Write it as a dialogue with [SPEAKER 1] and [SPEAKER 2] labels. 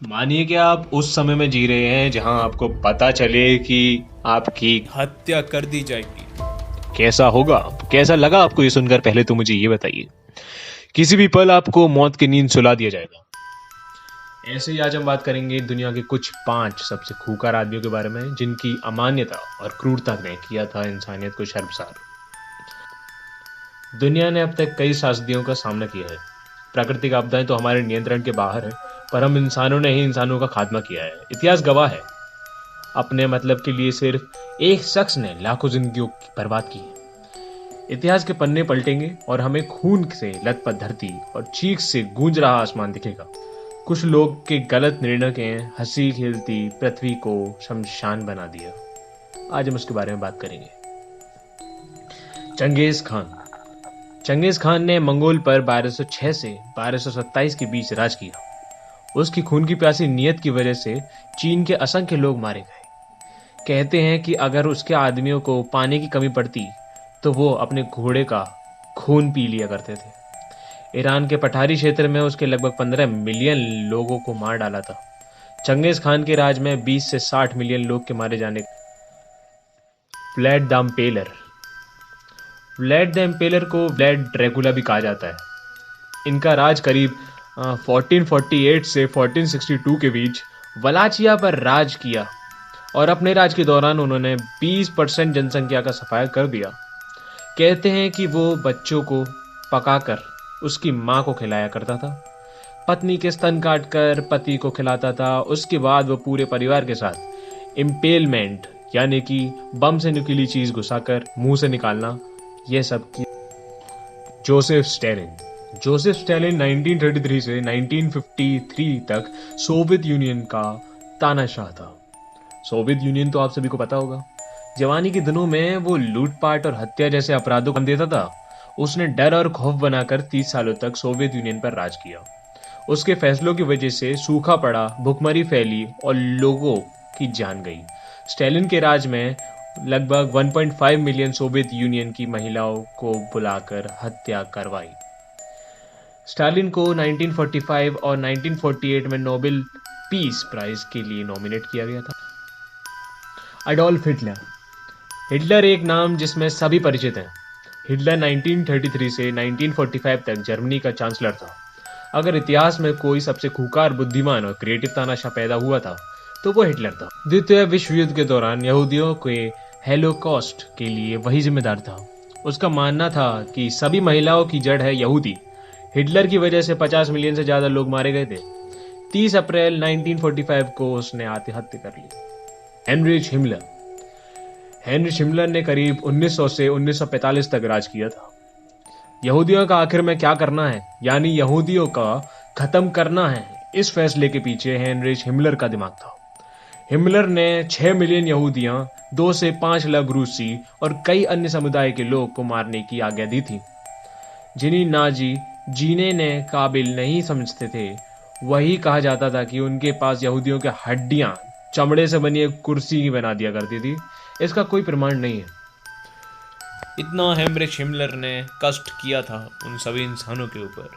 [SPEAKER 1] मानिए कि आप उस समय में जी रहे हैं जहां आपको पता चले कि आपकी
[SPEAKER 2] हत्या कर दी जाएगी।
[SPEAKER 1] कैसा होगा, कैसा लगा आपको ये सुनकर? पहले तो मुझे ये बताइए। किसी भी पल आपको मौत की नींद सुला दिया जाएगा। ऐसे ही आज हम बात करेंगे दुनिया के कुछ 5 सबसे खूंखार आदमियों के बारे में जिनकी अमान्यता और क्रूरता ने किया था इंसानियत को शर्मसार। दुनिया ने अब तक कई त्रासदियों का सामना किया है। प्राकृतिक आपदाएं तो हमारे नियंत्रण के बाहर है, पर हम इंसानों ने ही इंसानों का खात्मा किया है। इतिहास गवाह है, अपने मतलब के लिए सिर्फ एक शख्स ने लाखों जिंदगियों की बर्बाद की है। इतिहास के पन्ने पलटेंगे और हमें खून से लथपथ धरती और चीख से गूंज रहा आसमान दिखेगा। कुछ लोग के गलत निर्णय ने हंसी खेलती पृथ्वी को शमशान बना दिया। आज हम उसके बारे में बात करेंगे। Genghis Khan. चंगेज खान ने मंगोल पर 1206 से 1227 के बीच राज किया। उसकी खून की प्यासी नीयत की वजह से चीन के असंख्य लोग मारे गए। कहते हैं कि अगर उसके आदमियों को पानी की कमी पड़ती तो वो अपने घोड़े का खून पी लिया करते थे। ईरान के पठारी क्षेत्र में उसके लगभग 15 मिलियन लोगों को मार डाला था। चंगेज खान के राज में 20 से 60 मिलियन लोग के मारे जाने। Vlad the impeller. Vlad the impeller को व्लैड ड्रैकुला भी कहा जाता है। इनका राज करीब 1448 से 1462 के बीच वलाचिया पर राज किया और अपने राज के दौरान उन्होंने 20% जनसंख्या का सफाया कर दिया। कहते हैं कि वो बच्चों को पकाकर उसकी मां को खिलाया करता था, पत्नी के स्तन काटकर पति को खिलाता था। उसके बाद वो पूरे परिवार के साथ इम्पेलमेंट यानी कि बम से नुकीली चीज घुसाकर मुंह से निकालना, यह सब किया। Joseph Stalin. जोसेफ स्टैलिन 1933 से 1953 तक सोवियत यूनियन का तानाशाह था। सोवियत यूनियन तो आप सभी को पता होगा। जवानी के दिनों में वो लूटपाट और हत्या जैसे अपराधों को अंजाम देता था। उसने डर और खौफ बनाकर 30 सालों तक सोवियत यूनियन पर राज किया। उसके फैसलों की वजह से सूखा पड़ा, भुखमरी फैली और लोगों की जान गई। स्टालिन के राज में लगभग 1.5 मिलियन सोवियत यूनियन की महिलाओं को बुलाकर हत्या करवाई। स्टालिन को 1945 और 1948 में नोबेल पीस प्राइज के लिए नॉमिनेट किया गया था। Adolf Hitler. हिटलर एक नाम जिसमें सभी परिचित हैं। हिटलर 1933 से 1945 तक जर्मनी का चांसलर था। अगर इतिहास में कोई सबसे खूंखार, बुद्धिमान और क्रिएटिव तानाशाह पैदा हुआ था तो वो हिटलर था। द्वितीय विश्व युद्ध के दौरान यहूदियों के हेलोकॉस्ट के लिए वही जिम्मेदार था। उसका मानना था कि सभी महिलाओं की जड़ है यहूदी। हिटलर की वजह से 50 मिलियन से ज्यादा लोग मारे गए थे। 30 अप्रैल 1945 को उसने आत्महत्या कर ली। Heinrich Himmler. हेनरिच हिमलर ने करीब 1900 से 1945 तक राज किया था। यहूदियों का आखिर में क्या करना है, यानी यहूदियों का खत्म करना है, इस फैसले के पीछे हेनरिच हिमलर का दिमाग था। हिमलर ने 6 मिलियन यहूदियां, 2 से 5 लाख रूसी और कई अन्य समुदाय के लोग को मारने की आज्ञा दी थी। जिन्हें नाजी जीने ने काबिल नहीं समझते थे, वही कहा जाता था कि उनके पास यहूदियों के हड्डियां चमड़े से बनी एक कुर्सी ही बना दिया करती थी। इसका कोई प्रमाण नहीं है।
[SPEAKER 2] इतना हेनरिच हिमलर ने कष्ट किया था उन सभी इंसानों के ऊपर।